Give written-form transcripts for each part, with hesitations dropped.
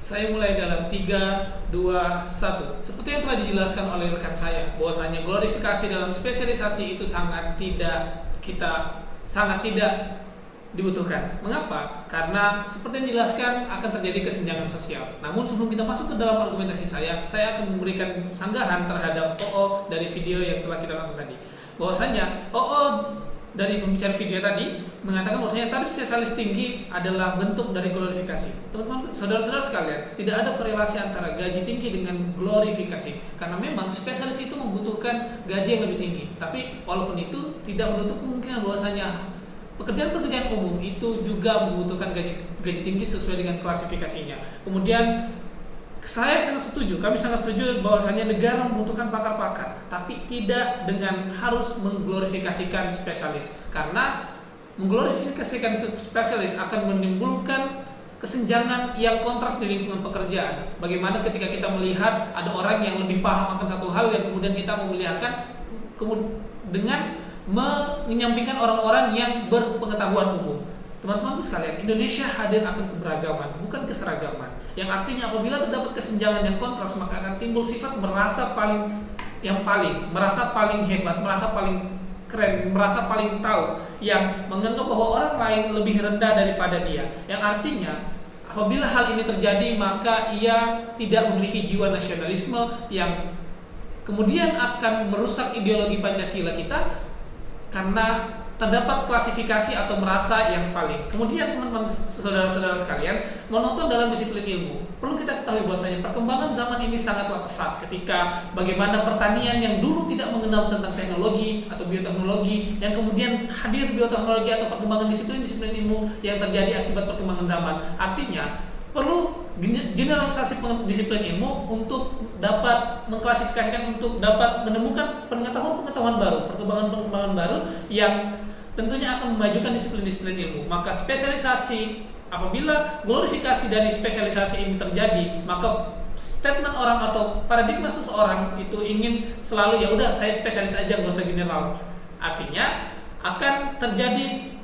Saya mulai dalam 3, 2, 1. Seperti yang telah dijelaskan oleh rekan saya, bahwasanya glorifikasi dalam spesialisasi itu sangat tidak dibutuhkan. Mengapa? Karena seperti yang dijelaskan akan terjadi kesenjangan sosial. Namun sebelum kita masuk ke dalam argumentasi saya akan memberikan sanggahan terhadap OO dari video yang telah kita nonton tadi. Bahwasanya OO dari pembicara video tadi mengatakan bahwasanya tarif spesialis tinggi adalah bentuk dari glorifikasi. Teman-teman, saudara-saudara sekalian, tidak ada korelasi antara gaji tinggi dengan glorifikasi. Karena memang spesialis itu membutuhkan gaji yang lebih tinggi. Tapi walaupun itu tidak menutup kemungkinan bahwasanya pekerjaan-pekerjaan umum itu juga membutuhkan gaji tinggi sesuai dengan klasifikasinya. Kemudian kami sangat setuju bahwasanya negara membutuhkan pakar-pakar, tapi tidak dengan harus mengglorifikasikan spesialis. Karena mengglorifikasikan spesialis akan menimbulkan kesenjangan yang kontras di lingkungan pekerjaan. Bagaimana ketika kita melihat ada orang yang lebih paham akan satu hal yang kemudian kita memuliakan dengan menyampingkan orang-orang yang berpengetahuan umum. Teman-teman sekalian, Indonesia hadir akan keberagaman, bukan keseragaman. Yang artinya apabila terdapat kesenjangan yang kontras, maka akan timbul sifat merasa paling hebat, merasa paling keren, merasa paling tahu, yang menganggap bahwa orang lain lebih rendah daripada dia. Yang artinya apabila hal ini terjadi, maka ia tidak memiliki jiwa nasionalisme yang kemudian akan merusak ideologi Pancasila kita, karena terdapat klasifikasi atau merasa yang paling. Kemudian teman-teman, saudara-saudara sekalian, menonton dalam disiplin ilmu, perlu kita ketahui bahwasanya perkembangan zaman ini sangatlah pesat. Ketika bagaimana pertanian yang dulu tidak mengenal tentang teknologi atau bioteknologi, yang kemudian hadir bioteknologi atau perkembangan disiplin-disiplin ilmu yang terjadi akibat perkembangan zaman. Artinya perlu generalisasi disiplin ilmu untuk dapat mengklasifikasikan, untuk dapat menemukan pengetahuan-pengetahuan baru, perkembangan-perkembangan baru yang tentunya akan memajukan disiplin-disiplin ilmu. Maka spesialisasi, apabila glorifikasi dari spesialisasi ini terjadi, maka statement orang atau paradigma seseorang itu ingin selalu ya udah saya spesialis aja, nggak usah general. Artinya akan terjadi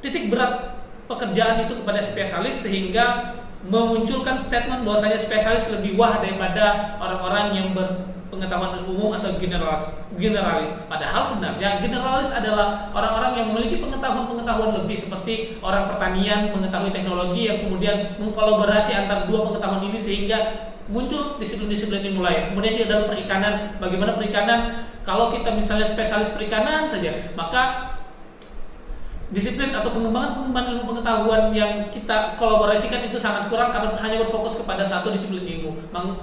titik berat pekerjaan itu kepada spesialis, sehingga memunculkan statement bahwasanya spesialis lebih wah daripada orang-orang yang berpengetahuan umum atau generalis. Padahal sebenarnya generalis adalah orang-orang yang memiliki pengetahuan lebih, seperti orang pertanian mengetahui teknologi yang kemudian mengkolaborasi antara dua pengetahuan ini sehingga muncul disiplin-disiplin ilmu lain. Kemudian dia dalam perikanan, bagaimana perikanan, kalau kita misalnya spesialis perikanan saja, maka disiplin atau pengembangan ilmu pengetahuan yang kita kolaborasikan itu sangat kurang karena hanya berfokus kepada satu disiplin ilmu.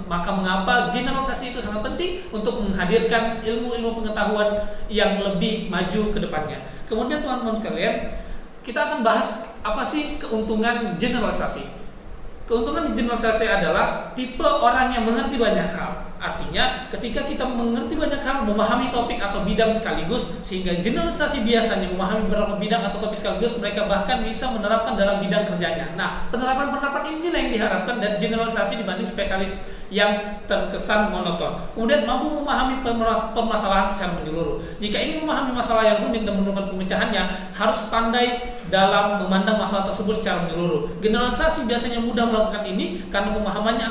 Maka mengapa generalisasi itu sangat penting untuk menghadirkan ilmu-ilmu pengetahuan yang lebih maju ke depannya. Kemudian teman-teman sekalian, kita akan bahas apa sih keuntungan generalisasi. Keuntungan generalisasi adalah tipe orang yang mengerti banyak hal. Artinya ketika kita mengerti banyak hal, memahami topik atau bidang sekaligus, sehingga generalisasi biasanya memahami beberapa bidang atau topik sekaligus, mereka bahkan bisa menerapkan dalam bidang kerjanya. Nah, penerapan inilah yang diharapkan dari generalisasi dibanding spesialis yang terkesan monoton. Kemudian mampu memahami permasalahan secara menyeluruh. Jika ingin memahami masalah yang rumit dan menemukan pemecahannya, harus pandai dalam memandang masalah tersebut secara menyeluruh. Generalisasi biasanya mudah melakukan ini karena pemahamannya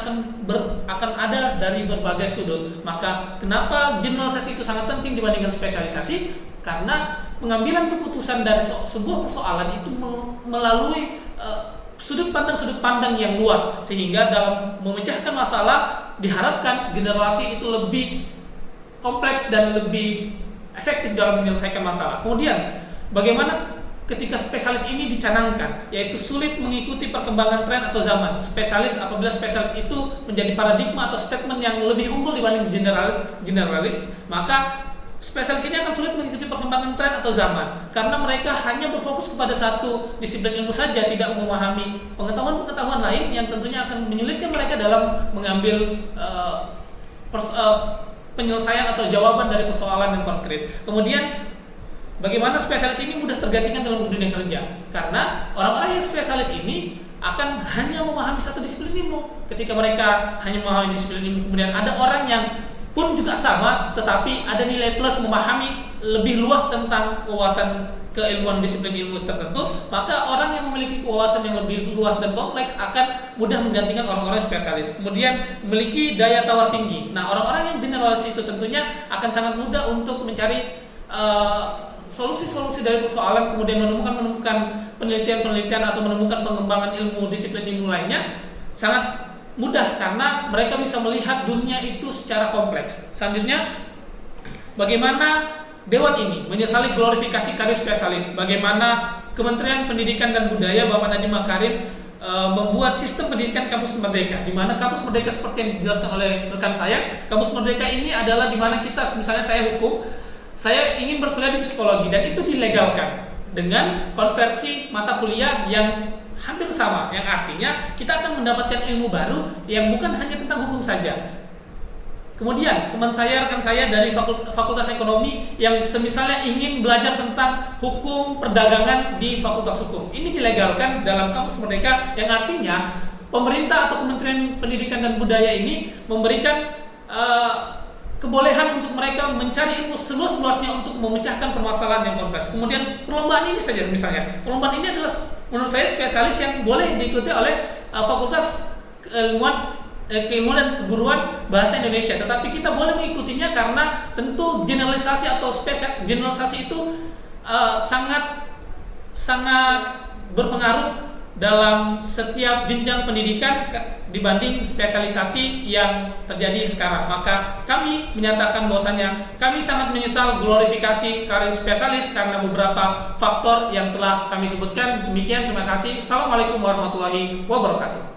akan ada dari berbagai sudut. Maka kenapa generalisasi itu sangat penting dibandingkan spesialisasi? Karena pengambilan keputusan dari sebuah persoalan itu melalui sudut pandang yang luas, sehingga dalam memecahkan masalah diharapkan generasi itu lebih kompleks dan lebih efektif dalam menyelesaikan masalah. Kemudian bagaimana ketika spesialis ini dicanangkan, yaitu sulit mengikuti perkembangan tren atau zaman. Apabila spesialis itu menjadi paradigma atau statement yang lebih unggul dibanding generalis, maka spesialis ini akan sulit mengikuti perkembangan tren atau zaman, karena mereka hanya berfokus kepada satu disiplin ilmu saja, tidak memahami pengetahuan-pengetahuan lain yang tentunya akan menyulitkan mereka dalam mengambil penyelesaian atau jawaban dari persoalan yang konkret. Kemudian bagaimana spesialis ini mudah tergantikan dalam dunia kerja, karena orang-orang yang spesialis ini akan hanya memahami satu disiplin ilmu. Ketika mereka hanya memahami disiplin ilmu, kemudian ada orang yang pun juga sama, tetapi ada nilai plus memahami lebih luas tentang wawasan keilmuan disiplin ilmu tertentu, maka orang yang memiliki wawasan yang lebih luas dan kompleks akan mudah menggantikan orang-orang spesialis. Kemudian memiliki daya tawar tinggi. Nah, orang-orang yang generalis itu tentunya akan sangat mudah untuk mencari solusi-solusi dari persoalan, kemudian menemukan penelitian-penelitian atau menemukan pengembangan ilmu disiplin ilmu lainnya sangat mudah karena mereka bisa melihat dunia itu secara kompleks. Selanjutnya, bagaimana Dewan ini menyesali glorifikasi karir spesialis. Bagaimana Kementerian Pendidikan dan Budaya Bapak Nadiem Makarim membuat sistem pendidikan kampus merdeka, di mana kampus merdeka seperti yang dijelaskan oleh rekan saya, kampus merdeka ini adalah di mana kita, misalnya saya hukum, saya ingin berkuliah di psikologi dan itu dilegalkan dengan konversi mata kuliah yang hampir sama, yang artinya kita akan mendapatkan ilmu baru yang bukan hanya tentang hukum saja. Kemudian teman saya, rekan saya dari Fakultas Ekonomi yang semisalnya ingin belajar tentang hukum perdagangan di Fakultas Hukum, ini dilegalkan dalam kampus merdeka, yang artinya pemerintah atau Kementerian Pendidikan dan Budaya ini memberikan kebolehan untuk mereka mencari ilmu seluas-luasnya untuk memecahkan permasalahan yang kompleks. Kemudian perlombaan ini saja, misalnya perlombaan ini adalah menurut saya spesialis yang boleh diikuti oleh Fakultas Keilmuan dan Keguruan Bahasa Indonesia, tetapi kita boleh mengikutinya karena tentu generalisasi atau generalisasi itu sangat berpengaruh dalam setiap jenjang pendidikan dibanding spesialisasi yang terjadi sekarang. Maka kami menyatakan bahwasanya kami sangat menyesal glorifikasi karir spesialis karena beberapa faktor yang telah kami sebutkan. Demikian, terima kasih. Assalamualaikum warahmatullahi wabarakatuh.